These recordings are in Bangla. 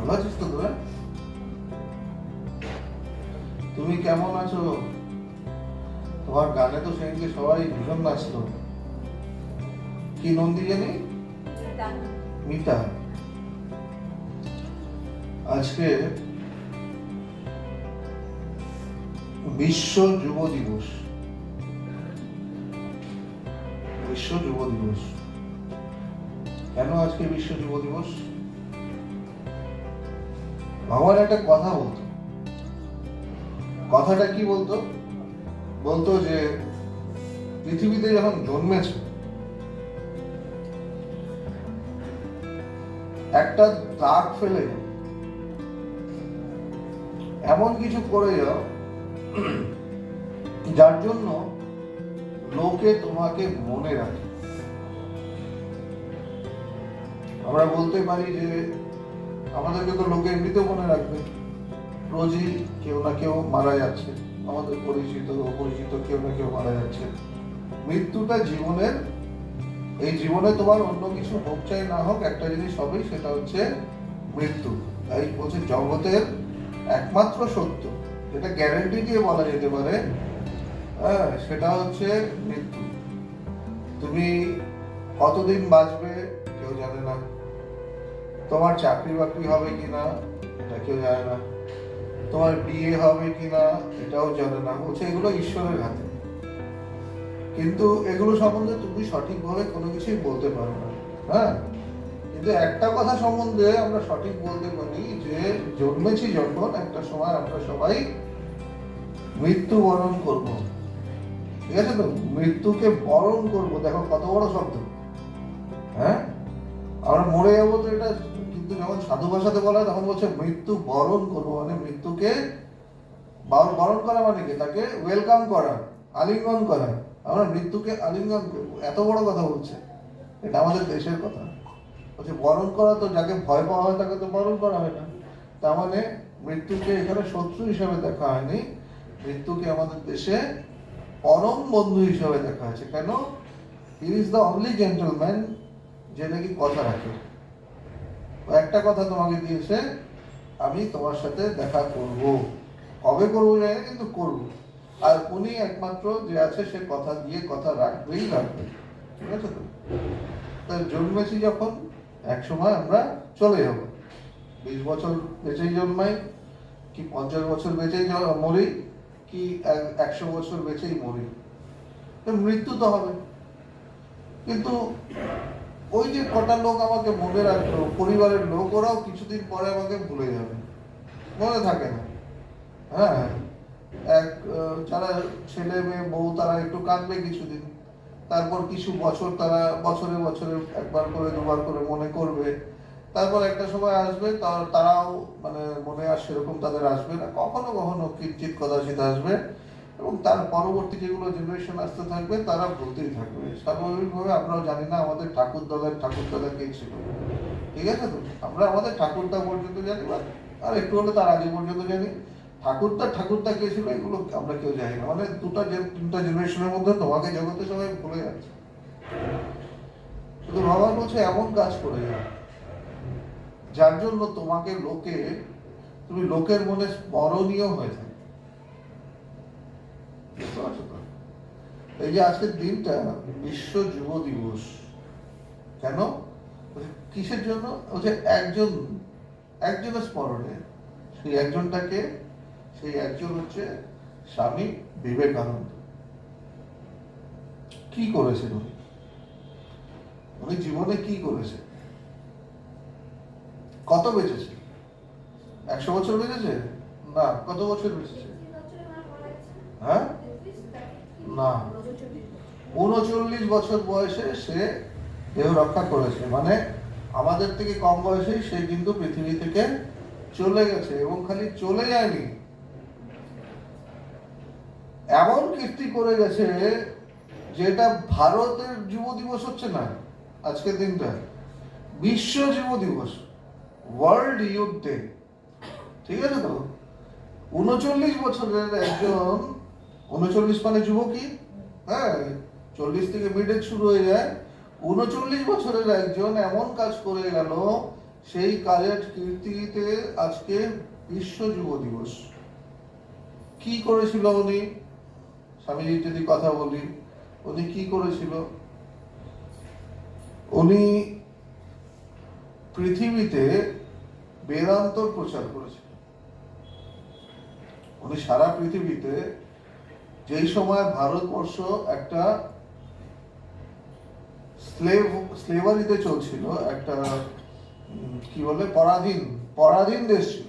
ভালো আছিস তো তোরা? তুমি কেমন আছো? তোমার গানে তো সেদিনকে সবাই ভীষণ নাচলো। কি নন্দী জানি? মিতা। আজকে বিশ্ব যুব দিবস। বিশ্ব যুব দিবস কেন আজকে বিশ্ব যুব দিবস? ভগবান একটা কথা বলতো। কথাটা কি বলতো? বলতো যে পৃথিবীতে যখন জন্মেছে একটা দাগ ফেলে এমন কিছু করে যাও যার জন্য লোকে তোমাকে মনে রাখে। আমরা বলতে পারি যে আমাদেরকে তো লোকে এমনিতেও মনে রাখবে, রোজই কেউ না কেউ মারা যাচ্ছে, আমাদের পরিচিত অপরিচিত কেউ না কেউ মারা যাচ্ছে। মৃত্যুটা জীবনের, এই জীবনে তোমার অন্য কিছু হোক চাই না হোক একটা জিনিস হবেই, সেটা হচ্ছে মৃত্যু। তাই বলছে জগতের একমাত্র সত্য, যেটা গ্যারেন্টি দিয়ে বলা যেতে পারে, হ্যাঁ, সেটা হচ্ছে মৃত্যু। তুমি কতদিন বাঁচবে কেউ জানে না, তোমার চাকরি বাকরি হবে কিনা এটা কেউ জানে না, তোমার বিয়ে হবে কিনা এটাও জানে না। বলছে এগুলো ঈশ্বরের হাতে, কিন্তু এগুলো সম্বন্ধে তুমি সঠিকভাবে কোনো কিছুই বলতে পারো না। হ্যাঁ, কিন্তু একটা কথা সম্বন্ধে আমরা সঠিক বলতে পারি যে জন্মেছি যখন, একটা সময় আমরা সবাই মৃত্যুবরণ করব। ঠিক আছে তো? মৃত্যুকে বরণ করব, দেখো কত বড় শব্দ। হ্যাঁ, আমরা মরে যাবো তো এটা, কিন্তু যখন সাধু ভাষাতে বলা হয় তখন বলছে মৃত্যু বরণ করবো, মানে মৃত্যুকে বরণ করা মানে কি? তাকে ওয়েলকাম করা, আলিঙ্গন করা। আমরা মৃত্যুকে আলিঙ্গন করবো, এত বড় কথা বলছে। এটা আমাদের দেশের কথা বলছে। বরণ করা তো যাকে ভয় পাওয়া হয় তাকে তো বরণ করা হয় না। তার মানে মৃত্যুকে এখানে শত্রু হিসাবে দেখা হয়নি, মৃত্যুকে আমাদের দেশে পরম বন্ধু হিসাবে দেখা হয়েছে। কেন? He is the only gentleman যে নাকি কথা রাখে। একটা কথা তোমাকে দিয়েছে, আমি তোমার সাথে দেখা করব, কবে করবো জানি না, কিন্তু করব। আর উনি একমাত্র যে আছে, সে কথা দিয়ে কথা রাখবেই রাখবে। ঠিক আছে তো? তাই জন্মেছি যখন, এক সময় আমরা চলে যাব। 20 বছর বেঁচেই জন্মাই, কি 50 বছর বেঁচেই মরি, কি 100 বছর বেঁচেই মরি, মৃত্যু তো হবে। কিন্তু ওই যে কটা লোক আমাকে মনে রাখলো, পরিবারের লোক, ওরাও কিছুদিন পরে আমাকে ভুলে যাবে, মনে থাকে না। হ্যাঁ, যারা ছেলে মেয়ে বউ তারা একটু কাঁদবে কিছুদিন, তারপর কিছু বছর তারা বছরে বছরে একবার করে দুবার করে মনে করবে। তারপর একটা সময় আসবে, তারাও মানে মনে আর সেরকম তাদের আসবে না, কখনো কখনো কিঞ্চিৎ কদাচিৎ আসবে। এবং তার পরবর্তী যেগুলো জেনারেশন আসতে থাকবে তারা ভুলতেই থাকবে। স্বাভাবিকভাবে আমরাও জানি না আমাদের ঠাকুর দাদা কে ছিল। ঠিক আছে তো? আমরা আমাদের ঠাকুরদা পর্যন্ত জানি, বা আর একটু হলে তার আগে পর্যন্ত জানি। ঠাকুরদা কে ছিল এগুলো আমরা কেউ জানি না। মানে তিনটা জেনারেশনের মধ্যে তোমাকে জগতে সবাই ভুলে যাচ্ছে। শুধু ভগবান বলছে এমন কাজ করে যাও যার জন্য তোমাকে তুমি লোকের মনে স্মরণীয় হয়ে থাকে। বুঝতে পারছো তো? এই যে আজকের দিনটা বিশ্ব যুব দিবস, কেন? কিসের জন্য? বলছে একজনের স্মরণে। সেই একজনটাকে, সেই একজন হচ্ছে স্বামী বিবেকানন্দ। কি করেছেন উনি জীবনে কি করেছে? কত বেঁচেছে? 100 বছর বেঁচেছে? না। কত বছর বেঁচেছে? হ্যাঁ, না, 39 বছর বয়সে সে দেহ রক্ষা করেছে। মানে আমাদের থেকে কম বয়সেই সে কিন্তু পৃথিবী থেকে চলে গেছে। এবং খালি চলে যায়নি, এমন কীর্তি করে গেছে যেটা ভারতের যুব দিবস হচ্ছে না আজকের দিনটা, বিশ্ব যুব দিবস, ওয়ার্ল্ড ইউথ ডে। ঠিক আছে তো? 39 বছরের একজন, 39 মানে যুবকই, হ্যাঁ, 40 থেকে মিড এজ শুরু হয়ে যায়। 39 বছরের একজন এমন কাজ করে গেল সেই কালের কীর্তিতে আজকে বিশ্ব যুব দিবস। কি করেছিল উনি, স্বামীজির যদি কথা বলি, উনি কি করেছিল? উনি পৃথিবীতে বেদান্তর প্রচার করেছিল। উনি সারা পৃথিবীতে, যেই সময় ভারতবর্ষ একটা স্লেভারিতে চলছিল, একটা কি বলে পরাধীন দেশ ছিল,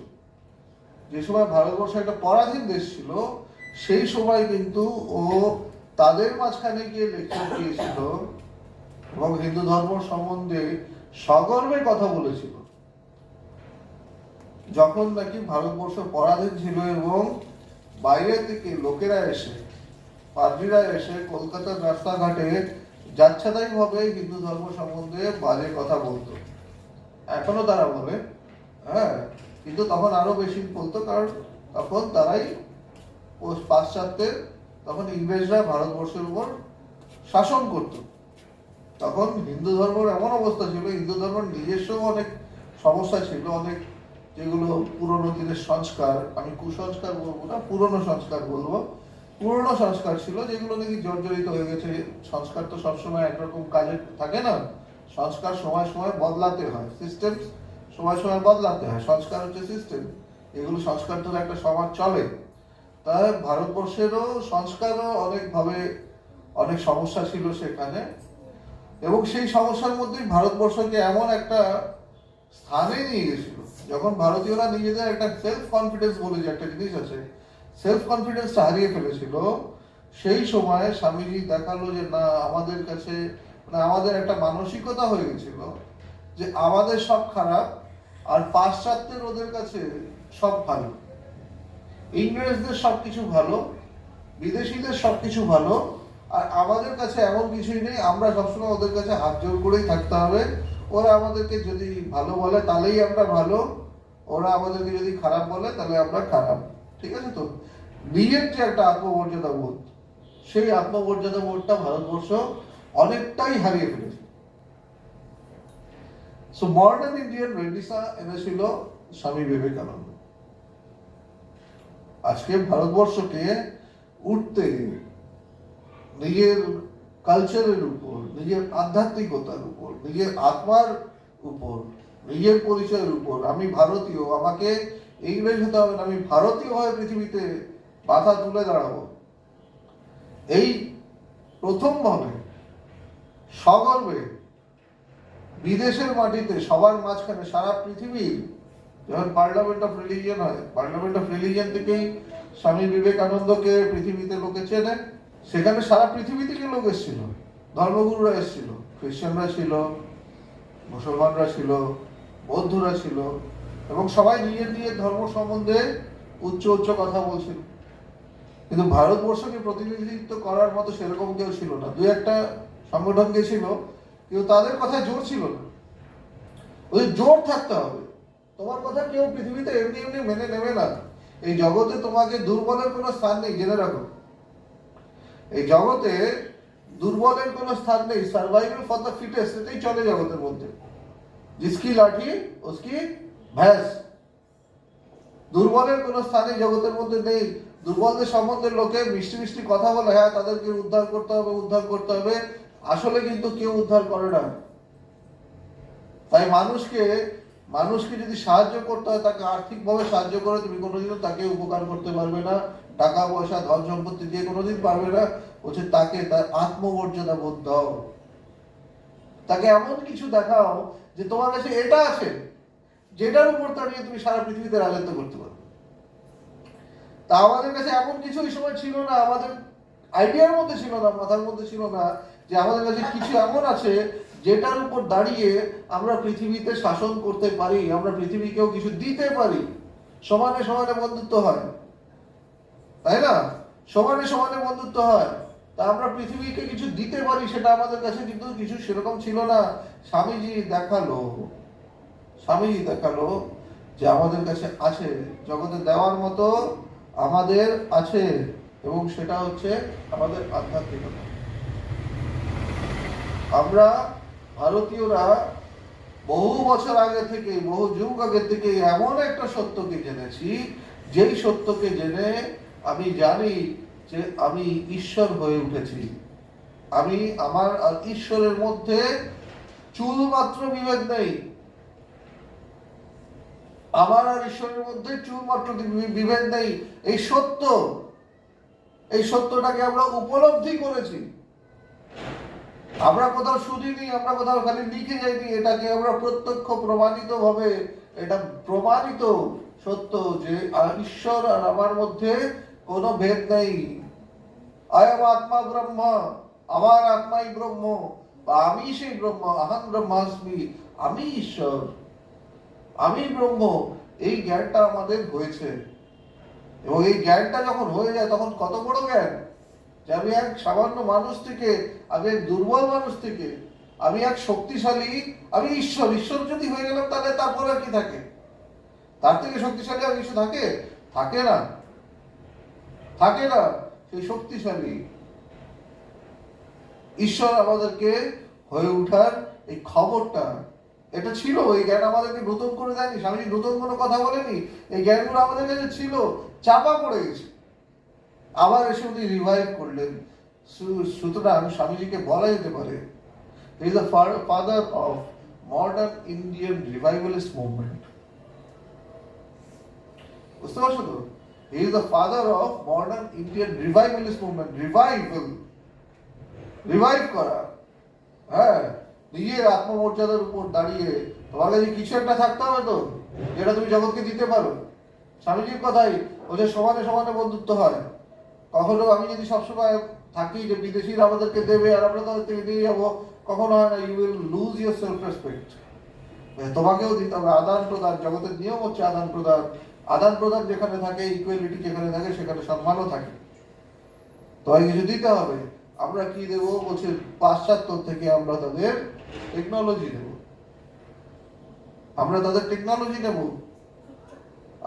যে সময় ভারতবর্ষ একটা পরাধীন দেশ ছিল, সেই সময় কিন্তু ও তাদের মাঝখানে গিয়ে লেকচার দিয়েছিল এবং হিন্দু ধর্ম সম্বন্ধে সগর্বে কথা বলেছিল। যখন নাকি ভারতবর্ষ পরাধীন ছিল এবং বাইরে থেকে লোকেরা এসে, পাদ্রীরা এসে কলকাতার রাস্তাঘাটে যাচ্ছেতাই ভাবে হিন্দু ধর্ম সম্বন্ধে বাজে কথা বলতো। এখনো তারা বলে, হ্যাঁ, কিন্তু তখন আরো বেশি বলতো, কারণ তখন তারাই পাশ্চাত্যের, তখন ইংরেজরা ভারতবর্ষের উপর শাসন করত। তখন হিন্দু ধর্মের এমন অবস্থা ছিল, হিন্দু ধর্মের নিজস্ব অনেক সমস্যা ছিল, অনেক, যেগুলো পুরোনো দিনের সংস্কার, আমি কুসংস্কার বলবো না, পুরোনো সংস্কার বলবো, পুরোনো সংস্কার ছিল যেগুলো নাকি জর্জরিত হয়ে গেছে। সংস্কার তো সবসময় একরকম কাজে থাকে না, সংস্কার সময় সময় বদলাতে হয়, সিস্টেম সময় সময় বদলাতে হয়, সংস্কার হচ্ছে সিস্টেম। এগুলো সংস্কার ধরে একটা সমাজ চলে। তাই ভারতবর্ষেরও সংস্কারও অনেকভাবে অনেক সমস্যা ছিল সেখানে, এবং সেই সমস্যার মধ্যেই ভারতবর্ষকে এমন একটা স্থানে নিয়ে গেছিল, যখন ভারতীয়রা নিজেদের একটা সেলফ কনফিডেন্স বলে যে একটা জিনিস আছে, সেলফ কনফিডেন্সটা হারিয়ে ফেলেছিল। সেই সময় স্বামীজি দেখালো যে না, আমাদের কাছে, মানে আমাদের একটা মানসিকতা হয়ে গেছিল যে আমাদের সব খারাপ আর পাশ্চাত্যের ওদের কাছে সব ভালো, ইংরেজদের সবকিছু ভালো, বিদেশিদের সবকিছু ভালো, আর আমাদের কাছে এমন কিছুই নেই। আমরা সবসময় ওদের কাছে হাত জোর করেই থাকতে হবে। ওরা আমাদেরকে যদি ভালো বলে তাহলেই আমরা ভালো, ওরা আমাদেরকে যদি খারাপ বলে তাহলে আমরা খারাপ। ঠিক আছে তো? নিজের যে একটা আত্মমর্যাদা বোধ, সেই আত্মমর্যাদা বোধটা ভারতবর্ষ অনেকটাই হারিয়ে ফেলেছে। সো মডার্ন ইন্ডিয়ান রেনেসাঁ এনেছিল স্বামী বিবেকানন্দ। আজকে ভারতবর্ষকে উঠতে, নিজের কালচারের উপর, নিজের আধ্যাত্মিকতার উপর, নিজের আত্মার উপর, নিজের পরিচয়ের উপর, আমি ভারতীয়, আমাকে ইংরেজ হতে হবে না, আমি ভারতীয় হয়ে পৃথিবীতে মাথা তুলে দাঁড়াবো, এই প্রথমভাবে সগর্বে বিদেশের মাটিতে সবার মাঝখানে সারা পৃথিবীর, যখন পার্লামেন্ট অফ রিলিজিয়ন হয়, পার্লামেন্ট অফ রিলিজিয়ন থেকেই স্বামী বিবেকানন্দকে পৃথিবীতে লোকে চেনে। সেখানে সারা পৃথিবী থেকে লোক এসেছিল, ধর্মগুরুরা এসেছিল, খ্রিস্টানরা ছিল, মুসলমানরা ছিল, বৌদ্ধরা ছিল, এবং সবাই নিজের নিজের ধর্ম সম্বন্ধে উচ্চ উচ্চ কথা বলছিল। কিন্তু ভারতবর্ষকে প্রতিনিধিত্ব করার মতো সেরকম কেউ ছিল না। দুই একটা সংগঠন গেছিল, কিন্তু তাদের কথায় জোর ছিল না। ওই জোর থাকতে হবে, তোমার কথা কেউ পৃথিবীতে এমনি এমনি মেনে নেবে না। এই জগতে তোমাকে দুর্বলের কোনো স্থান নেই, জেনে রাখো। এই জগতে দুর্বলের কোনো স্থান নেই, সার্ভাইভাল ফর দ্য ফিটেস্ট, এটাই চলে জগতের মধ্যে। জিসকি লাঠি উসকি ভ্যাস। দুর্বলের কোনো স্থানে জগতের মধ্যে নেই। দুর্বলদের সম্বন্ধে লোকে মিষ্টি মিষ্টি কথা বলে, হ্যাঁ তাদেরকে উদ্ধার করতে হবে, উদ্ধার করতে হবে, আসলে কিন্তু কেউ উদ্ধার করে না। তাই মানুষকে যদি সাহায্য করতে হয়, তাকে আর্থিকভাবে সাহায্য করে তুমি কোনোদিনও তাকে উপকার করতে পারবে না, টাকা পয়সা ধন সম্পত্তি দিয়ে কোনোদিন পারবে না। বলছে তাকে তার আত্মমর্যাদা বোধ দাও, তাকে এমন কিছু দেখাও যে তোমার কাছে এটা আছে যেটার উপর দাঁড়িয়ে তুমি সারা পৃথিবীতে রাজত্ব করতে পারো। তা আমাদের কাছে এমন কিছু ওই সময় ছিল না, আমাদের আইডিয়ার মধ্যে ছিল না, মাথার মধ্যে ছিল না যে আমাদের কাছে কিছু এমন আছে যেটার উপর দাঁড়িয়ে আমরা পৃথিবীতে শাসন করতে পারি, আমরা পৃথিবীকেও কিছু দিতে পারি। সমানে সমানে বন্ধুত্ব হয়, তাই না? সমানে সমানে বন্ধুত্ব হয়, তা আমরা পৃথিবীকে কিছু দিতে পারি, সেটা আমাদের কাছে কিন্তু কিছু সেরকম ছিল না। স্বামীজি দেখালো যে আমাদের কাছে আছে, জগতে দেওয়ার মতো আমাদের আছে, এবং সেটা হচ্ছে আমাদের আধ্যাত্মিকতা। আমরা ভারতীয়রা বহু বছর আগে থেকে, বহু যুগ আগে থেকে এমন একটা সত্যকে জেনেছি, যেই সত্যকে জেনে আমি জানি যে আমি ঈশ্বর হয়ে উঠেছি। আমি আমার আর ঈশ্বরের মধ্যে চুল মাত্র বিভেদ নেই। আমার আর ঈশ্বরের মধ্যে চুল মাত্র বিভেদ নেই। এই সত্য, এই সত্যটাকে আমরা উপলব্ধি করেছি। আমরা কোথাও শুনিনি, আমরা কোথাও খালি লিখে যাইনি, এটাকে আমরা প্রত্যক্ষ প্রমাণিত ভাবে, এটা প্রমাণিত সত্য যে ঈশ্বর আর আমার মধ্যে কোনো ভেদ নেই। অয়ম আত্মা ব্রহ্ম, আমার আত্মাই ব্রহ্ম, বা আমি সেই ব্রহ্ম, আহম ব্রহ্মাস্মি, আমি ঈশ্বর, আমি ব্রহ্ম। এই জ্ঞানটা আমাদের হয়েছে, এবং এই জ্ঞানটা যখন হয়ে যায় তখন কত বড় জ্ঞান, যে আমি এক সামান্য মানুষ থেকে, আমি এক দুর্বল মানুষ থেকে আমি এক শক্তিশালী, আমি ঈশ্বর। ঈশ্বর যদি হয়ে গেলাম তাহলে তারপরে আর কি থাকে? তার থেকে শক্তিশালী আর কিছু থাকে? থাকে না, থাকে না। সেই শক্তিশালী ঈশ্বর আমাদেরকে হয়ে উঠার এই খবরটা, এটা ছিল। এই জ্ঞান আমাদেরকে নতুন করে দেয়নি, স্বামীজি নতুন কোনো কথা বলেনি। এই জ্ঞানগুলো আমাদের কাছে ছিল, চাপা পড়ে গেছে, আবার এসে উনি রিভাইভ করলেন। সুতরাং স্বামীজিকে বলা যেতে পারে he is the father of modern Indian revivalist movement. বুঝতে পারছো তো? He is the father of modern Indian revivalist movement. Revival, revive করা, হ্যাঁ, নিজের আত্মমর্যাদার উপর দাঁড়িয়ে তোমার কাছে কিছু একটা থাকতে হবে তো, যেটা তুমি জগৎকে দিতে পারো। স্বামীজির কথাই, ওদের সমানে সমানে বন্ধুত্ব হয়। কখনো আমি যদি সবসময় থাকি যে বিদেশিরা আমাদেরকে দেবে আর আমরা তাদের থেকে দিয়ে যাবো, কখনো হয় না। You will lose your self respect. তোমাকেও দিতে হবে আদান প্রদান। জগতের নিয়ম হচ্ছে আদান প্রদান। আদান প্রদান যেখানে থাকে, ইকুয়ালিটি যেখানে থাকে, সেখানে সম্মানও থাকে। তোমায় কিছু দিতে হবে। আমরা কি দেবো বলছে, পাশ্চাত্য থেকে আমরা তাদের টেকনোলজি দেব, আমরা তাদের টেকনোলজি নেব,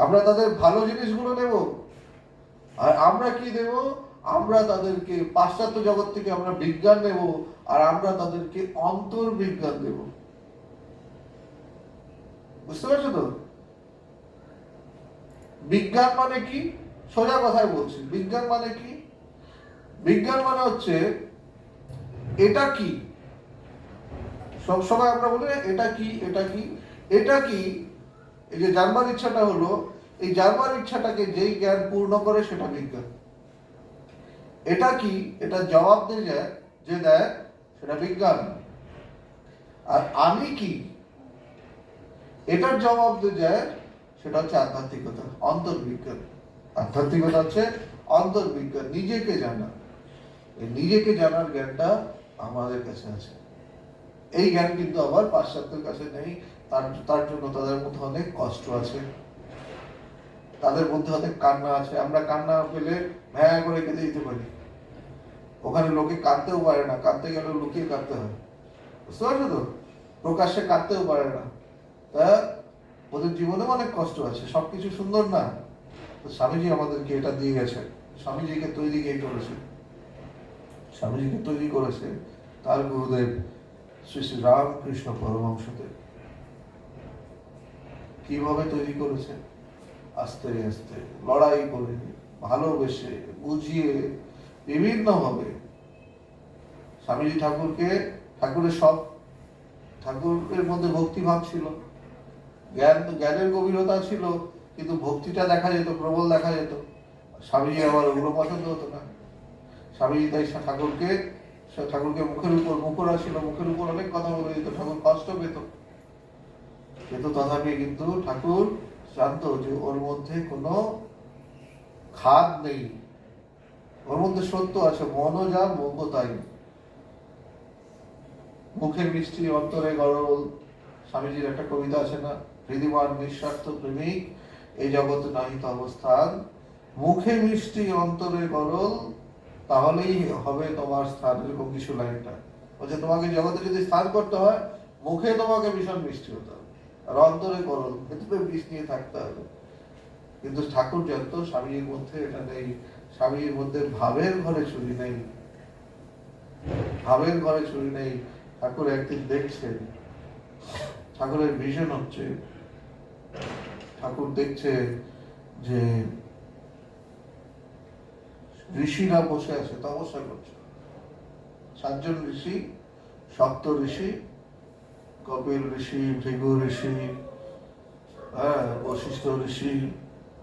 আমরা তাদের ভালো জিনিসগুলো নেব। আর আমরা কি দেব? আমরা তাদেরকে পাশ্চাত্য জগৎ থেকে আমরা বিজ্ঞান নেব, আর আমরা তাদেরকে অন্তর্বিজ্ঞান দেব। বুঝতে পারছো তো? বিজ্ঞান মানে কি? সোজা কথায় বলছি, বিজ্ঞান মানে কি? বিজ্ঞান মানে হচ্ছে এটা কি। সবসময় আমরা বলি এটা কি, এটা কি, এটা কি। এই যে জানবার ইচ্ছাটা হলো, এই জানবার ইচ্ছাটাকে যেই জ্ঞান পূর্ণ করে সেটা বিজ্ঞান। এটা কি, এটা জবাব দিয়ে যায় যে দেয়, সেটা বিজ্ঞান। আর আমি কি, এটার জবাব দিয়ে যায়, সেটা হচ্ছে আধ্যাত্মিকতা, অন্তর্বিজ্ঞান। আধ্যাত্মিকতা হচ্ছে অন্তর্বিজ্ঞান, নিজেকে জানা। এই নিজেকে জানার জ্ঞানটা আমাদের কাছে আছে। এই জ্ঞান কিন্তু আবার পাশ্চাত্যের কাছে নেই। তার জন্য তাদের মধ্যে অনেক কষ্ট আছে, তাদের মধ্যে অনেক কান্না আছে। আমরা কান্না পেলে ভ্যাঁ করে কেঁদে দিতে পারি, ওখানে লোকে কাঁদতেও পারে না, কাঁদতে গেলে লুকিয়ে কাঁদতে হয়। বুঝতে পারছো তো? প্রকাশ্যে কাঁদতেও পারে না। তা ওদের জীবনেও অনেক কষ্ট আছে, সবকিছু সুন্দর না। তো স্বামীজি আমাদেরকে এটা দিয়ে গেছে। স্বামীজিকে তৈরি কে করেছে? স্বামীজিকে তৈরি করেছে তার গুরুদেব শ্রী শ্রী রামকৃষ্ণ পরমহংসদেব। কিভাবে তৈরি করেছে? আস্তে আস্তে, লড়াই করে, ভালোবেসে, বুঝিয়ে, বিভিন্ন ভাবে। স্বামীজি ঠাকুরকে, ঠাকুরের সব, ঠাকুরের মধ্যে ভক্তিভাব ছিল, জ্ঞানের গভীরতা ছিল, কিন্তু ভক্তিটা দেখা যেত, প্রবল দেখা যেত। স্বামীজি আবার ওগুলো পছন্দ হতো না। স্বামীজি তাই ঠাকুরকে মুখের উপর, মুখরা ছিল, মুখের উপর অনেক কথা বলে দিত। ঠাকুর কষ্ট পেত, কিন্তু তথাপি কিন্তু ঠাকুর জানতো যে ওর মধ্যে কোনো খাদ নেই, ওর মধ্যে সত্য আছে। মনও যা মঙ্গ তাই, মুখে মিষ্টি অন্তরে গরল। স্বামীজির একটা কবিতা আছে না, হৃদিমান নিঃস্বার্থ প্রেমিক এই জগতে নাহিত অবস্থান, মুখে মিষ্টি অন্তরে গরল, তাহলেই হবে তোমার স্থান। এরকম কিছু লাইনটা বলছে, তোমাকে জগতে যদি স্থান করতে হয়, মুখে তোমাকে ভীষণ মিষ্টি হতে হবে, আর অন্তরে গরল, ভেতরে বিষ নিয়ে থাকতে হবে। কিন্তু ঠাকুর জানতো স্বামীজির মধ্যে এটা নেই। স্বামীজির মধ্যে ভাবের ঘরে চুরি নেই, ভাবের ঘরে চুরি নেই। ঠাকুর একদিন দেখছেন ঠাকুরের ভিশন হচ্ছে, ঠাকুর দেখছে যে ঋষিরা বসে আছে, তপস্যা করছে। 7 জন ঋষি, সপ্ত ঋষি, কপিল ঋষি, ভৃগু ঋষি, বশিষ্ঠ ঋষি,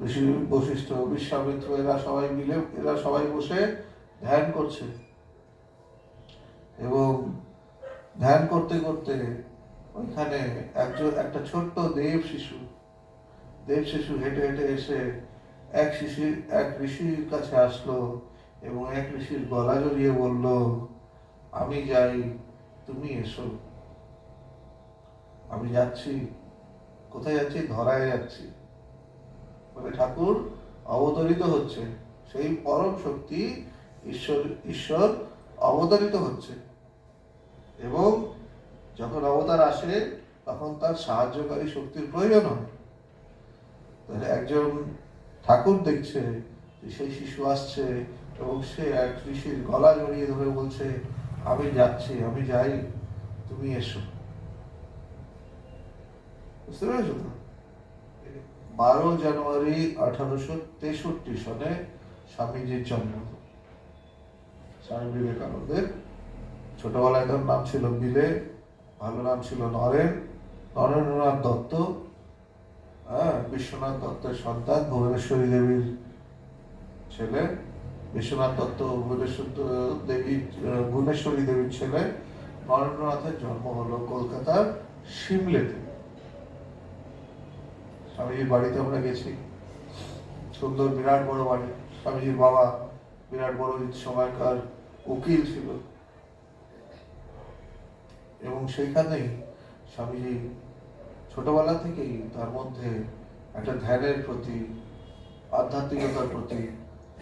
ঋষি বশিষ্ঠ, বিশ্বামিত্র, এরা সবাই বসে ধ্যান করছে। এবং ধ্যান করতে করতে ওইখানে একটা ছোট্ট দেব শিশু হেঁটে হেঁটে এসে এক ঋষির কাছে আসলো এবং এক ঋষির গলা জড়িয়ে বলল, আমি যাই, তুমি এসো। আমি যাচ্ছি। কোথায় যাচ্ছি? ধরায় যাচ্ছি। মানে ঠাকুর অবতরিত হচ্ছে, সেই পরম শক্তি ঈশ্বর অবতরিত হচ্ছে। এবং যখন অবতার আসে তখন তার সাহায্যকারী শক্তির প্রয়োজন হয়। তাহলে একজন ঠাকুর দেখছে যে সেই শিশু আসছে এবং সে এক ঋষির গলা জড়িয়ে ধরে বলছে, আমি যাচ্ছি, আমি যাই, তুমি এসো। বুঝতে পেরেছো তো? 12 জানুয়ারি 1863 সনে স্বামীজির জন্ম। স্বামী বিবেকানন্দের ছোটবেলায় তার নাম ছিল বিলে, ভালো নাম ছিল নরেন্দ্রনাথ দত্ত। বিশ্বনাথ দত্তের সন্তান, ভুবনেশ্বরী দেবীর ছেলে। বিশ্বনাথ দত্ত ভুবনেশ্বরী দেবীর ছেলে। নরেন্দ্রনাথের জন্ম হলো কলকাতার সিমলেতে। স্বামীজির বাড়িতে আমরা গেছি, সুন্দর বিরাট বড় বাড়ি। স্বামীজির বাবা বিরাট বড় সময়কার উকিল ছিল এবং সেইখানেই স্বামীজি ছোটবেলা থেকেই তার মধ্যে একটা ধ্যানের প্রতি, আধ্যাত্মিকতার প্রতি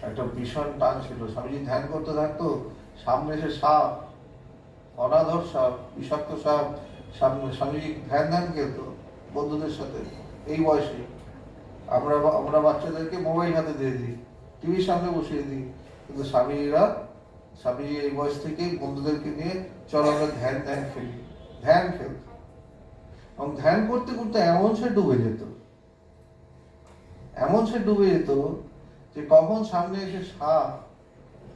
একটা ভীষণ টান ছিল। স্বামীজি ধ্যান করতে থাকতো, সামনে এসে সাপ, অনাধর সাপ, বিষাক্ত সাপ সামনে, স্বামীজি ধ্যান খেলতো বন্ধুদের সাথে। এই বয়সে আমরা বাচ্চাদেরকে মোবাইল হাতে দিয়ে দিই, টিভির সামনে বসিয়ে দিই, কিন্তু স্বামীজি এই বয়স থেকেই বন্ধুদেরকে নিয়ে চলো আমরা ধ্যান খেলি, ধ্যান খেলত। এবং ধ্যান করতে করতে এমন সে ডুবে যেত যে কখন সামনে এসে সাপ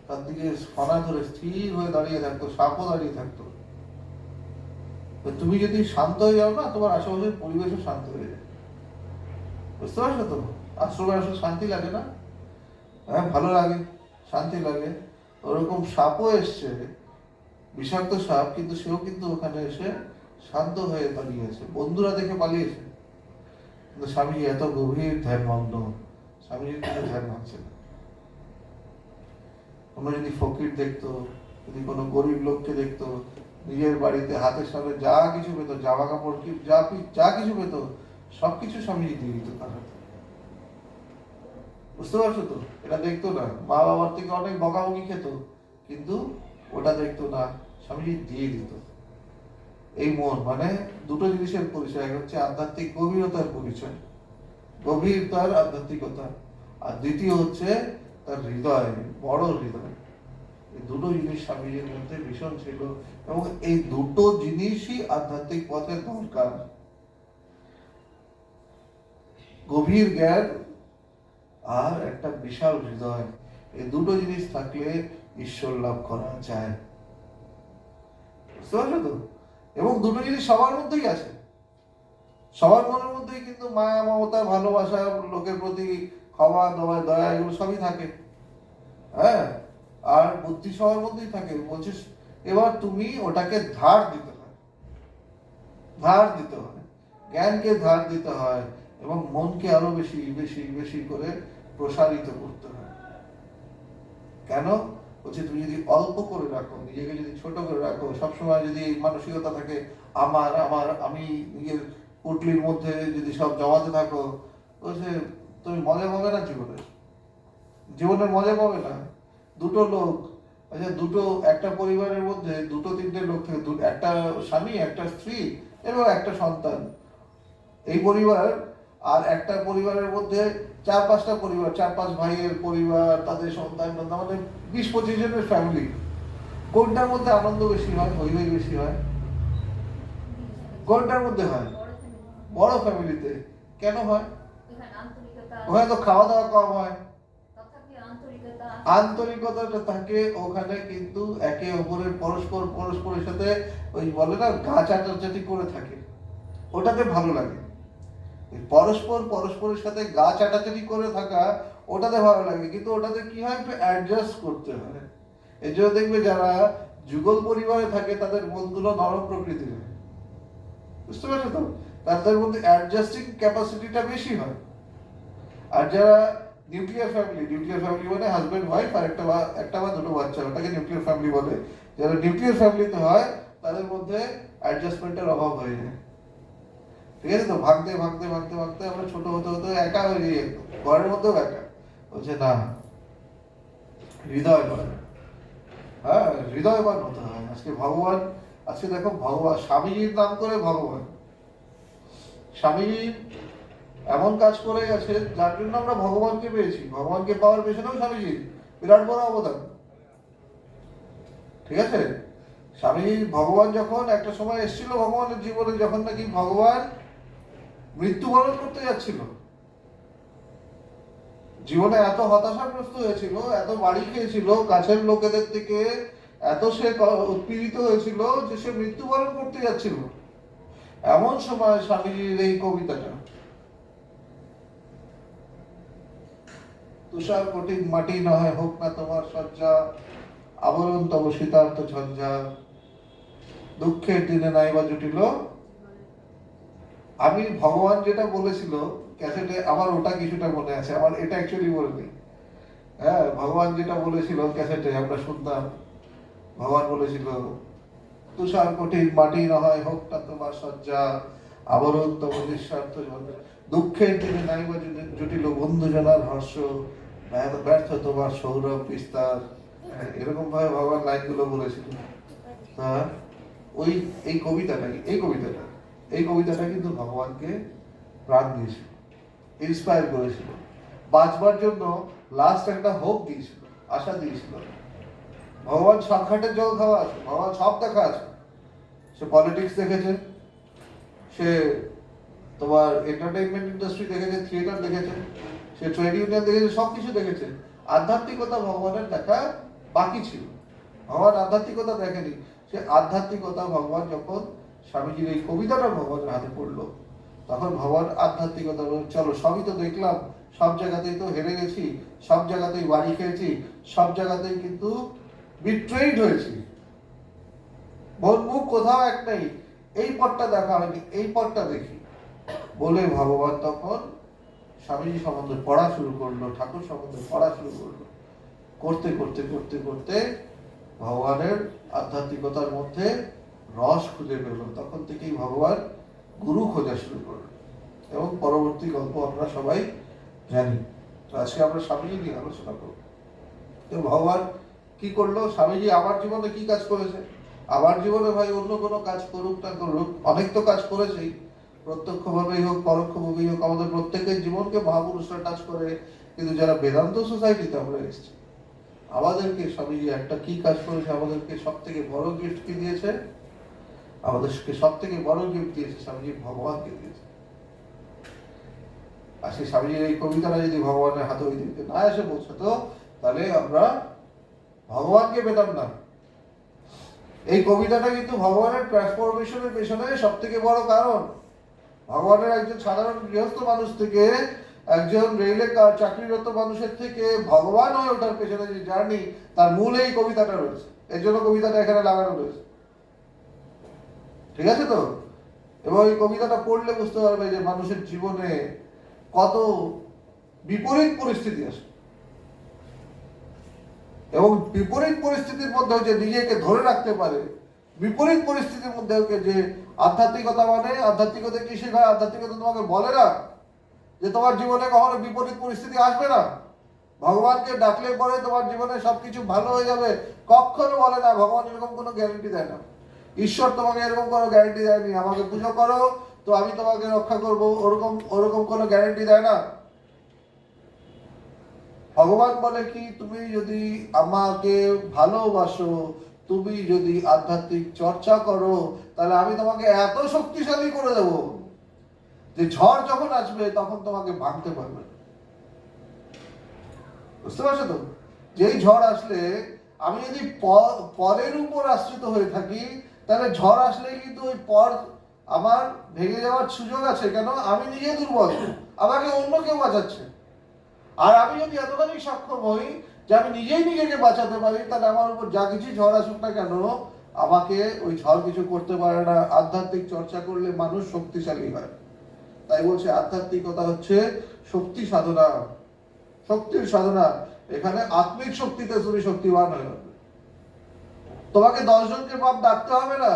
তার দিকে ফনা ধরে স্থির হয়ে দাঁড়িয়ে থাকতো, সাপও দাঁড়িয়ে থাকতো। তুমি যদি শান্ত হয়ে যাও না, তোমার আশেপাশের পরিবেশও শান্ত হয়ে যায়। বুঝতে পারছো তো? আশ্রমে আসলে শান্তি লাগে না? হ্যাঁ, ভালো লাগে, শান্তি লাগে। ওরকম সাপও এসছে, বিষাক্ত সাপ, কিন্তু সেও কিন্তু ওখানে এসে শান্ত হয়ে দাঁড়িয়েছে। বন্ধুরা দেখে পালিয়েছে, কিন্তু স্বামীজি এত গভীর ধ্যানমগ্ন, স্বামীজির কোনো ধ্যান ভাঙছে না। কোনো যদি ফকির দেখতো, যদি কোনো গরিব লোককে দেখতো, নিজের বাড়িতে হাতের সামনে যা কিছু পেত, জামা কাপড় যা কিছু পেত, সবকিছু স্বামীজি দিয়ে দিত তার হাতে। বুঝতে পারছো তো? এটা দেখতো না, মা বাবার থেকে অনেক বকাবকি খেত, কিন্তু ওটা দেখতো না, স্বামীজি দিয়ে দিত। এই মন মানে দুটো জিনিসের পরিচয়, হচ্ছে আধ্যাত্মিক গভীরতার পরিচয়, গভীরতার আধ্যাত্মিকতা, আর দ্বিতীয় হচ্ছে তার হৃদয়, বড় হৃদয়। এই দুটো জিনিস স্বামীজির মধ্যে ভীষণ ছিল এবং এই দুটো জিনিসই আধ্যাত্মিক পথের দরকার। গভীর জ্ঞান আর একটা বিশাল হৃদয়, এই দুটো জিনিস থাকলে ঈশ্বর লাভ করা যায়। বুঝতে পারছো তো? এবং দুটো জিনিস সবার মধ্যেই আছে, সবার মনের মধ্যেই কিন্তু মায়া, মমতা, ভালোবাসা, লোকের প্রতি ক্ষমা, দয়া, এগুলো সবই থাকে। হ্যাঁ, আর বুদ্ধি সবার মধ্যেই থাকে। বলছিস এবার তুমি ওটাকে ধার দিতে হয়, জ্ঞানকে ধার দিতে হয় এবং মনকে আরো বেশি বেশি বেশি করে প্রসারিত করতে হয়। কেন? বলছে তুমি যদি অল্প করে রাখো, নিজেকে যদি ছোট করে রাখো, সবসময় যদি মানসিকতা থাকে আমার আমার আমি, নিজের পুটলির মধ্যে যদি সব জমাতে থাকো, বলছে তুমি মজা পাবে না, জীবনের মজা পাবে না। দুটো লোক, আচ্ছা একটা পরিবারের মধ্যে দুটো তিনটে লোক থাকে, একটা স্বামী, একটা স্ত্রী এবং একটা সন্তান। এই পরিবার আর একটা পরিবারের মধ্যে 4-5টা পরিবার, 4-5 ভাইয়ের পরিবার, তাদের সন্তান, মানে 20-25 জনের ফ্যামিলি। কোনটার মধ্যে আনন্দ বেশি হয়, হই বেশি হয়? কোনটার মধ্যে হয়? বড় ফ্যামিলিতে কেন হয়? এখানে আন্তরিকতা, ওখানে তো খাওয়া দাওয়া কম হয়, তথাপি আন্তরিকতা, আন্তরিকতাটা থাকে ওখানে, কিন্তু একে অপরের পরস্পরের সাথে ওই বলে না গা চাটাচাটি করে থাকে, ওটাতে ভালো লাগে। পরস্পরের সাথে গা চাটাচাটি করে থাকা ওটাতে ভালো লাগে, কিন্তু ওটাতে কি হয়, একটু অ্যাডজাস্ট করতে হয়। এই জন্য দেখবে যারা যুগল পরিবারে থাকে তাদের মনগুলো নরম প্রকৃতির হয়, বুঝতে পারছো তো? তাদের মধ্যে অ্যাডজাস্টিং ক্যাপাসিটিটা বেশি হয়। আর যারা নিউক্লিয়ার ফ্যামিলি মানে হাজবেন্ড ওয়াইফ আর একটা বা দুটো বাচ্চা, ওটাকে নিউক্লিয়ার ফ্যামিলি বলে। যারা নিউক্লিয়ার ফ্যামিলিতে হয় তাদের মধ্যে অ্যাডজাস্টমেন্টের অভাব হয়ে যায়, ঠিক আছে তো? ভাঙতে আমরা ছোট হতে একা হয়ে যাই, ঘরের মধ্যেও একা। বলছে না, হৃদয়বান, হ্যাঁ হৃদয়বান হতে হয়। আজকে দেখো ভগবান, স্বামীজির নাম করে ভগবান, স্বামীজি এমন কাজ করে গেছে যার জন্য আমরা ভগবানকে পেয়েছি। ভগবানকে পাওয়ার পেছনেও স্বামীজি বিরাট বড় অবদান, ঠিক আছে? স্বামীজি ভগবান যখন একটা সময় এসেছিল ভগবানের জীবনে, যখন নাকি ভগবান মৃত্যুবরণ করতে যাচ্ছিল, জীবনে এত হতাশাগ্রস্ত হয়েছিল, এত বাড়ি খেয়েছিল কাছের লোকেদের থেকে, এত সে উৎপীড়িত হয়েছিল যে সে মৃত্যুবরণ করতে যাচ্ছিল। এমন সময় স্বামীজির এই কবিতাটা, তুষার কঠিন মাটি নহে হোক না তোমার সজ্জা, আবরণ তব শীতার্থ ঝঞ্ঝা, দুঃখের দিনে নাইবা জুটিল। আমি ভগবান যেটা বলেছিল ক্যাসেটে, আমার ওটা কিছুটা মনে আছে, আমার এটা অ্যাকচুয়ালি বলিনি। হ্যাঁ, ভগবান যেটা বলেছিল ক্যাসেটে আমরা শুনতাম, ভগবান বলেছিল তুষার কঠিন মাটি নয় হোক না তোমার সজ্জা, আবরণ তব নিঃস্বার্থ ঝঞ্ঝা, দুঃখের দিনে নাইবা জুটিল বন্ধুজনার হর্ষ, ব্যর্থ তোমার সৌরভ বিস্তার। এরকম ভাবে ভগবান লাইনগুলো বলেছিল। হ্যাঁ, এই কবিতাটা কিন্তু ভগবানকে প্রাণ দিয়েছিল, ইন্সপায়ার করেছিল, বাঁচবার জন্য লাস্ট একটা হোপ দিয়েছিল, আশা দিয়েছিল। ভগবান সাক্ষাতের জল খাওয়া আছে, ভগবান সব দেখা আছে। সে পলিটিক্স দেখেছে, সে তোমার এন্টারটেইনমেন্ট ইন্ডাস্ট্রি দেখেছে, থিয়েটার দেখেছে, সে ট্রেড ইউনিয়ন দেখেছে, সবকিছু দেখেছে। আধ্যাত্মিকতা ভগবানের দেখা বাকি ছিল, ভগবান আধ্যাত্মিকতা দেখেনি। সে আধ্যাত্মিকতা ভগবান যখন স্বামীজির এই কবিতাটা ভগবানের হাতে পড়লো, তখন ভগবান আধ্যাত্মিকতা চলো সবই তো দেখলাম, সব জায়গাতেই তো হেরে গেছি, সব জায়গাতেই বাড়ি খেয়েছি, সব জায়গাতেই কিন্তু বিট্রেইড হয়েছি, মন মুখ কোথাও এক নেই, এই পথটা দেখা হয়নি, এই পথটা দেখি বলে ভগবান তখন স্বামীজি সম্বন্ধে পড়া শুরু করলো, ঠাকুর সম্বন্ধে পড়া শুরু করলো। করতে করতে করতে করতে ভগবানের আধ্যাত্মিকতার মধ্যে রস খুঁজে পেল। তখন থেকেই ভগবান গুরু খোঁজা শুরু করলো, এবং পরবর্তী গল্প আমরা সবাই জানি। তো আজকে আমরা স্বামীজি নিয়ে আলোচনা করব। তো ভগবান কি করলো, স্বামীজি আমার জীবনে কি কাজ করেছে? আমার জীবনে ভাই অন্য কোনো কাজ করুক না করুক, অনেক তো কাজ করেছেই, প্রত্যক্ষভাবেই হোক পরোক্ষভাবেই হোক, আমাদের প্রত্যেকের জীবনকে মহাপুরুষরা টাচ করে। কিন্তু যারা বেদান্ত সোসাইটিতে আমরা এসেছি, আমাদেরকে স্বামীজি একটা কি কাজ করেছে, আমাদেরকে সব থেকে বড় গিফট কি দিয়েছে? আমাদেরকে সব থেকে বড় গিফট দিয়েছে স্বামীজি, ভগবানকে দিয়েছে। আর সেই স্বামীজির এই কবিতাটা যদি ভগবানের হাতে ওই দিকে না এসে পৌঁছাতো, তাহলে আমরা ভগবানকে পেতাম না। এই কবিতাটা কিন্তু ভগবানের ট্রান্সফরমেশনের পেছনে সব থেকে বড় কারণ। ভগবানের একজন সাধারণ গৃহস্থ মানুষ থেকে, একজন রেলে চাকরিরত মানুষের থেকে ভগবান হয়ে ওঠার পেছনে যে জার্নি, তার মূল এই কবিতাটা রয়েছে। এর জন্য কবিতাটা এখানে লাগানো রয়েছে, ঠিক আছে তো? এবং এই কবিতাটা পড়লে বুঝতে পারবে যে মানুষের জীবনে কত বিপরীত পরিস্থিতি আসে, এবং বিপরীত পরিস্থিতির মধ্যেও যে নিজেকে ধরে রাখতে পারে, বিপরীত পরিস্থিতির মধ্যে যে আধ্যাত্মিকতা মানে, আধ্যাত্মিকতা কি শেখায়? আধ্যাত্মিকতা তোমাকে বলে না যে তোমার জীবনে কখনো বিপরীত পরিস্থিতি আসবে না, ভগবানকে ডাকলে পরে তোমার জীবনে সবকিছু ভালো হয়ে যাবে, কখনো বলে না। ভগবান এরকম কোনো গ্যারেন্টি দেয় না, ঈশ্বর তোমাকে এরকম কোনো গ্যারেন্টি দেয়নি আমাকে পুজো করো তো আমি তোমাকে রক্ষা করবো, ওরকম কোনো গ্যারেন্টি দেয় না। ভগবান বলে কি, তুমি যদি আমাকে ভালোবাসো, তুমি যদি আধ্যাত্মিক চর্চা করো, তাহলে আমি তোমাকে এত শক্তিশালী করে দেব যে ঝড় যখন আসবে তখন তোমাকে ভাঙতে পারবে না। বুঝতে পারছো তো? যেই ঝড় আসলে আমি যদি পরের উপর আশ্রিত হয়ে থাকি, তাহলে ঝড় আসলে কিন্তু ওই পর আমার ভেঙে যাওয়ার সুযোগ আছে। কেন? আমি নিজে দুর্বল, আমাকে অন্য কেউ বাঁচাচ্ছে। আর আমি যদি এতখানি সক্ষম হই যে আমি নিজেই নিজেকে বাঁচাতে পারি, তাহলে আমার উপর যা কিছু ঝড় আসুক না কেন, আমাকে ওই ঝড় কিছু করতে পারে না। আধ্যাত্মিক চর্চা করলে মানুষ শক্তিশালী হয়। তাই বলছে আধ্যাত্মিকতা হচ্ছে শক্তি সাধনা, শক্তির সাধনা। এখানে আত্মিক শক্তিতে তুমি শক্তিবান হয়ে যাবে। তোমাকে 10 জনকে বাপ ডাকতে হবে না।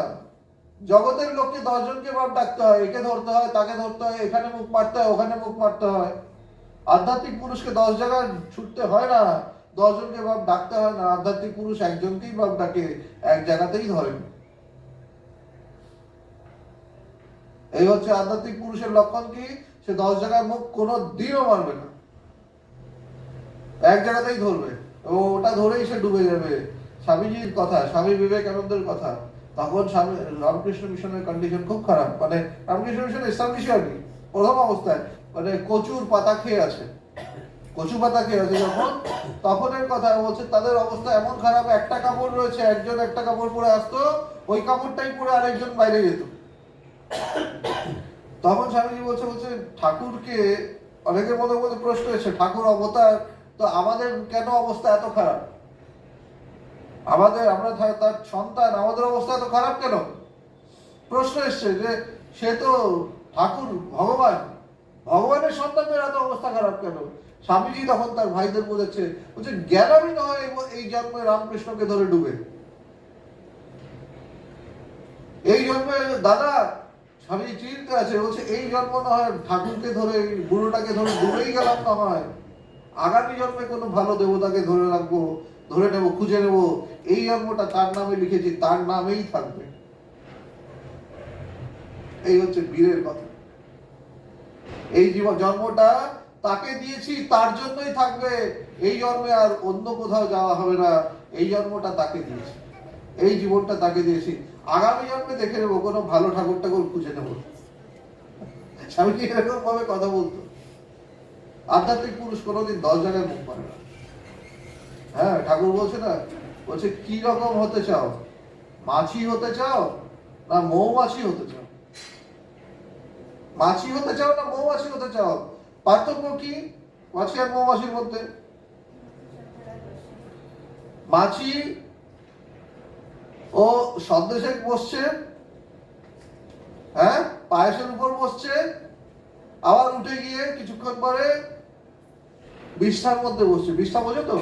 জগতের লোককে 10 জনকে বাপ ডাকতে হয়, একে ধরতে হয়, তাকে ধরতে হয়, এখানে মুখ মারতে হয়, ওখানে মুখ মারতে হয়। আধ্যাত্মিক পুরুষকে 10 জায়গায় ছুটতে হয় না, 10 জনকে বাপ ডাকতে হয় না। আধ্যাত্মিক পুরুষ একজনকেই বাপ ডাকে, এক জায়গাতেই ধরেন। এই হচ্ছে আধ্যাত্মিক পুরুষের লক্ষণ। কি? সে 10 জায়গায় মুখ কোনো দিনও মারবে না, এক জায়গাতেই ধরবে। ও ওটা ধরেই সে ডুবে যাবে। স্বামীজির কথা, স্বামী বিবেকানন্দের কথা, তখন স্বামী রামকৃষ্ণ মিশনের কন্ডিশন খুব খারাপ। মানে রামকৃষ্ণ মিশন এস্টাবলিশ হয়নি প্রথম অবস্থায়, মানে কচুর পাতা খেয়ে আছে, কচু পাতা খেয়ে আছে যখন, তখনের কথা বলছে। তাদের অবস্থা এমন খারাপ, একটা কাপড় রয়েছে, একজন একটা কাপড় পরে আসতো, ওই কাপড়টাই পরে আরেকজন বাইরে যেত। তখন স্বামীজি বলছে ঠাকুরকে, অনেকের মধ্যে প্রশ্ন এসেছে, ঠাকুর অবতার, তো আমাদের কেন অবস্থা এত খারাপ? আমরা তার সন্তান, আমাদের অবস্থা এত খারাপ কেন? প্রশ্ন এসছে যে সে তো ঠাকুর, ভগবান, ভগবানের সন্তানদের এত অবস্থা খারাপ কেন? স্বামীজি তখন তার ভাইদের বলেছে, বলছে জ্ঞানামী নয় এই জন্মে রামকৃষ্ণকে ধরে ডুবে, এই জন্মে দাদা, স্বামীজি চিন্তা আছে, বলছে এই জন্ম না হয় ঠাকুরকে ধরে, গুরুটাকে ধরে ডুবেই গেলাম না হয়, আগামী জন্মে কোনো ভালো দেবতাকে ধরে রাখবো, ধরে নেবো, খুঁজে নেবো, এই জন্মটা তার নামে লিখেছি, তার নামেই থাকবে। এই হচ্ছে বীরের কথা। এই জন্মটা তাকে দিয়েছি, তার জন্যই থাকবে। এই জন্মে আর অন্য কোথাও যাওয়া হবে না। এই জন্মটা তাকে দিয়েছি, এই জীবনটা তাকে দিয়েছি, আগামী জন্মে দেখে নেবো, কোনো ভালো ঠাকুর টাকুর খুঁজে নেবো। স্বামীজি এরকম ভাবে কথা বলতো। আধ্যাত্মিক পুরুষ কোনোদিন 10 জায়গায় মুখ পারে না। হ্যাঁ, ঠাকুর বলছে না, বলছে কি রকম হতে চাও? মাছি হতে চাও না মৌমাছি হতে চাও? মাছি হতে চাও না মৌমাছি হতে চাও? পার্থক্য কি মাছি আর মৌমাছির মধ্যে? মাছি ও সন্দেশে বসছে, হ্যাঁ, পায়েসের উপর বসছে, আবার উঠে গিয়ে কিছুক্ষণ পরে বিষ্ঠার মধ্যে বসছে। বিষ্ঠা বোঝো তো?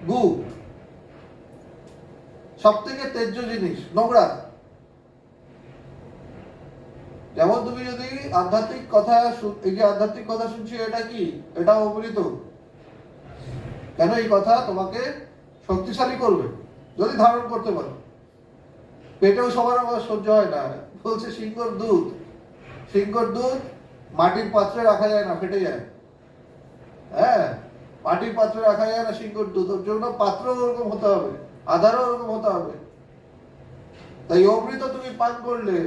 গু, সব থেকে তেজ্য জিনিস, নোংরা। যেমন তুমি যদি আধ্যাত্মিক কথা, এই যে আধ্যাত্মিক কথা শুনছি, এটা কি? এটা অমৃত। কেন? এই কথা তোমাকে শক্তিশালী করবে যদি ধারণ করতে পারো। পেটেও সবার আবার সহ্য হয় না। বলছে সিংহর দুধ, সিংহর দুধ মাটির পাত্রে রাখা যায় না, ফেটে যায়। হ্যাঁ, মাটির পাত্রে রাখা যায় না সিংহর দুধ, ওর জন্য পাত্র ওরকম হতে হবে, আধারও ওরকম হতে হবে। তাই অমৃত তুমি পান করলে,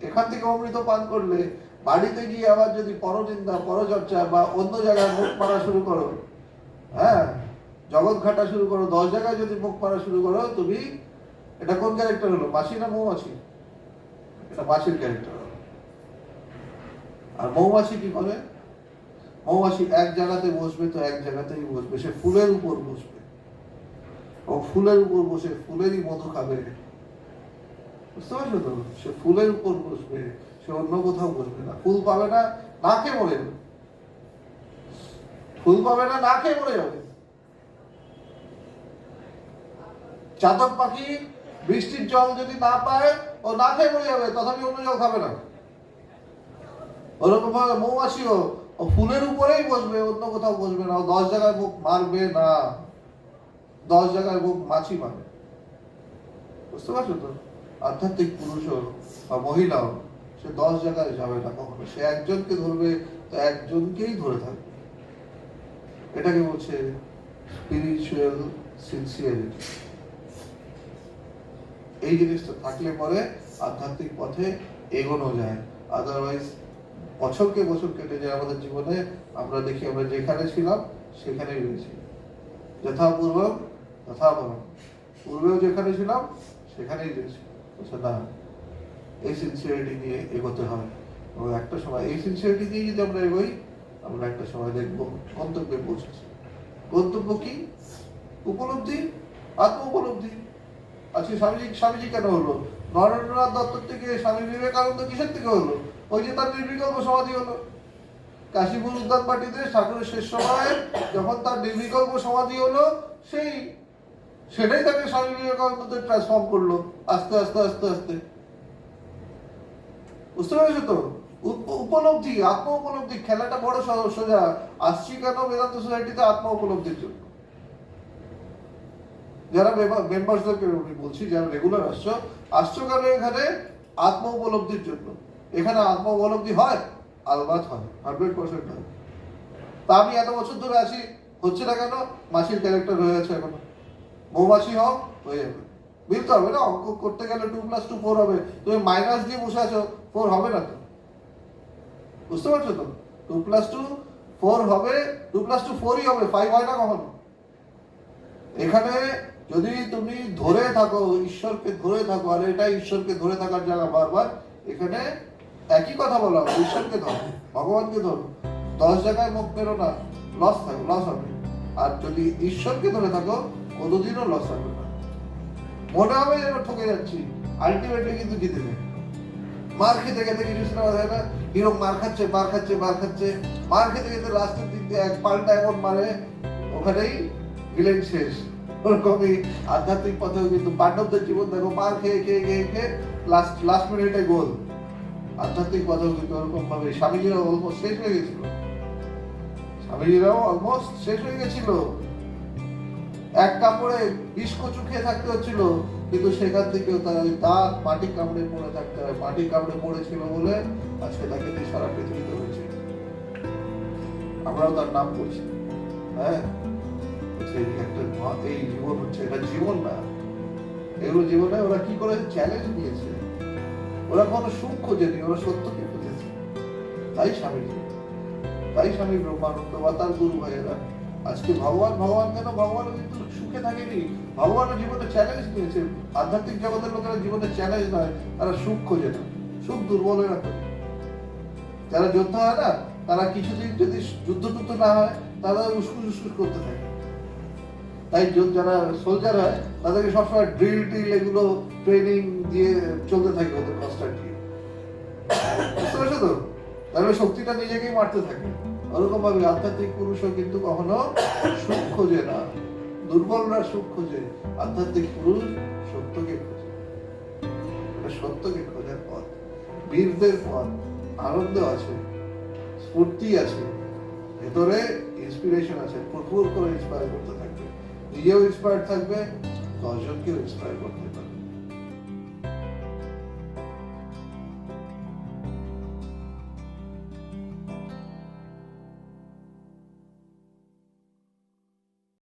এখান থেকে অমৃত পান করলে, বাড়িতে গিয়ে আবার যদি পরনিন্দা, পরচর্চা বা অন্য জায়গায় মুখ মারা শুরু করো, হ্যাঁ, জগৎ ঘাটা শুরু করো, 10 জায়গায় যদি মুখ মারা শুরু করো, তুমি, এটা কোন ক্যারেক্টার হলো? মাছি না মৌমাছি? এটা মাছির ক্যারেক্টার হলো। আর মৌমাছি কি করে? মৌমাছি এক জায়গাতে বসবে তো এক জায়গাতেই বসবে, সে ফুলের উপর বসবে, ও ফুলের উপর বসে ফুলেরই মধু খাবে। বুঝতে পারছো তো? সে ফুলের উপর বসবে, সে অন্য কোথাও বসবে না। ফুল পাবে না, না খেয়ে মরে যাবে। ফুল পাবে না, না খেয়ে মরে যাবে। চাতক পাখি বৃষ্টির জল যদি না পায়, ও না খেয়ে মরে যাবে, তথাপি অন্য জল খাবে না। ওরকম ভাবে মৌমাছিও, ও ফুলের উপরেই বসবে, অন্য কোথাও বসবে না। ও 10 জায়গায় মুখ মারবে না, 10 জায়গায় মুখ মাছি মারবে। বুঝতে পারছো তো? আধ্যাত্মিক পুরুষ হোক বা মহিলা হোক, সে 10 জায়গায় যাবে না কখনো। সে একজনকে ধরবে তো একজনকেই ধরে থাকবে। এটাকে বলছে স্পিরিচুয়াল সিনসিয়ারিটি। এই জিনিসটা থাকলে পরে আধ্যাত্মিক পথে এগোনো যায়। আদারওয়াইজ বছরকে বছর কেটে যায় আমাদের জীবনে, আমরা দেখি আমরা যেখানে ছিলাম সেখানেই রয়েছি। যথা পূর্বম তথা পরম, পূর্বেও যেখানে ছিলাম সেখানেই রয়েছি। বলছে না, এই সিনসিয়ারিটি নিয়ে এগোতে হয়, এবং একটা সময় এই সিনসিয়ারিটি নিয়ে যদি আমরা এগোই, আমরা একটা সময় দেখবো গন্তব্যে পৌঁছেছি। গন্তব্য কি? উপলব্ধি, আত্ম উপলব্ধি। আজকে স্বামীজি কেন হলো? নরেন্দ্রনাথ দত্ত থেকে স্বামী বিবেকানন্দ কিসের থেকে হলো? ওই যে তার নির্বিকল্প সমাধি হলো। কাশীপুর উদ্যান পার্টিতে ঠাকুরের শেষ সময়ে যখন তার নির্বিকল্প সমাধি হলো, সেটাই তাকে স্বামী বিবেকানন্দতে ট্রান্সফর্ম করলো আস্তে আস্তে আস্তে আস্তে। বুঝতে পেরেছো তো? উপলব্ধি, আত্ম উপলব্ধি। খেলাটা বড় সোজা। আসছি কেন বেদান্ত সোসাইটিতে? আত্ম উপলব্ধির জন্য। যারা মেম্বারসদেরকে আমি বলছি, যারা রেগুলার আসছো কেন এখানে? আত্ম উপলব্ধির জন্য। এখানে আত্ম উপলব্ধি হয়, আলবাত হয়, 100% হয়। তা আমি এত বছর ধরে আছি, হচ্ছে না কেন? মাসির ক্যারেক্টার হয়ে আছে এখনো। মৌমাছি হও, হয়ে যাবে। মিলতে হবে না? অঙ্ক করতে গেলে 2 + 2 4 হবে। তুমি মাইনাস দিয়ে বসে আছো, 4 হবে না তো। বুঝতে পারছো তো? 2 + 2 4 হবে, 2 + 2 4ই হবে, 5 হয় না কখনো। এখানে যদি তুমি ধরে থাকো, ঈশ্বরকে ধরে থাকো, আর এটাই ঈশ্বরকে ধরে থাকার জায়গা বারবার, এখানে একই কথা বলা হবে, ঈশ্বরকে ধরো, ভগবানকে ধরো। 10 জায়গায় মুখ পেরো না, লস হবে। আর যদি ঈশ্বরকে ধরে থাকো, কোনোদিনও লস হবে না। মনে হবে যেন ঠকে যাচ্ছি, আলটিমেটলি কিন্তু জিতে যাবে। মার খেতে খেতে কিছু সিনেমা থাকে না, হিরো মার খাচ্ছে মার খেতে খেতে লাস্টের দিক দিয়ে এক পাল্টা এমন মারে, ওখানেই ভিলেন শেষ। ওরকমই আধ্যাত্মিক পথেও কিন্তু পাণ্ডবদের জীবন দেখো, মার খেয়ে লাস্ট মিনিটে গোল। আধ্যাত্মিক পথেও কিন্তু ওরকম ভাবে স্বামীজিরাও অলমোস্ট শেষ হয়ে গেছিল। এক কাপড়ে 20 কচু খেয়ে থাকতে হচ্ছিল, কিন্তু সেখান থেকেও তার ওই দাঁত মাটি কামড়ে পড়ে থাকতে হয়। মাটি কামড়ে পড়েছিল বলে আজকে তাকে নিয়ে সারা পৃথিবীতে হয়েছে। আমরাও তার নাম করছি। হ্যাঁ, এই জীবন হচ্ছে, এটা জীবন না। এগুলো জীবনে ওরা কি করে চ্যালেঞ্জ নিয়েছে, ওরা কোনো সুখ খোঁজেনি, ওরা সত্যকে খুঁজেছে। তাই স্বামী ব্রহ্মানন্দ বা তার গুরু ভাইয়েরা আজকে ভগবান কেন? ভগবান কিন্তু সুখে থাকেনি, ভগবানের জীবনে চ্যালেঞ্জ নিয়েছে। আধ্যাত্মিক জগতের লোকেরা জীবনে চ্যালেঞ্জ নয়, তারা সুখ খোঁজে না। সুখ দুর্বলেরা খোঁজে। যারা যোদ্ধা হয় না, তারা কিছুদিন যদি যুদ্ধ না হয়, তারা উস্কুস করতে থাকে। তাই যারা সোলজার হয়, তাদেরকে সবসময় ড্রিল এগুলো ট্রেনিং দিয়ে চলতে থাকে ওদের কনস্ট্যান্টলি। বুঝতে পারছো তো? তাহলে শক্তিটা নিজেকেই মারতে থাকে। ওরকম ভাবে আধ্যাত্মিক পুরুষও কিন্তু কখনো সুখ খোঁজে না। দুর্বলরা সুখ খোঁজে, আধ্যাত্মিক পুরুষ সত্যকে খোঁজে। সত্যকে খোঁজার পথ, বীরদের পথ, আনন্দ আছে, স্ফূর্তি আছে, ভেতরে ইন্সপিরেশন আছে। প্রচুর করে ইন্সপায়ার করতে থাকবে, নিজেও ইন্সপায়ার থাকবে, 10 জনকেও ইন্সপায়ার করতে পারবে।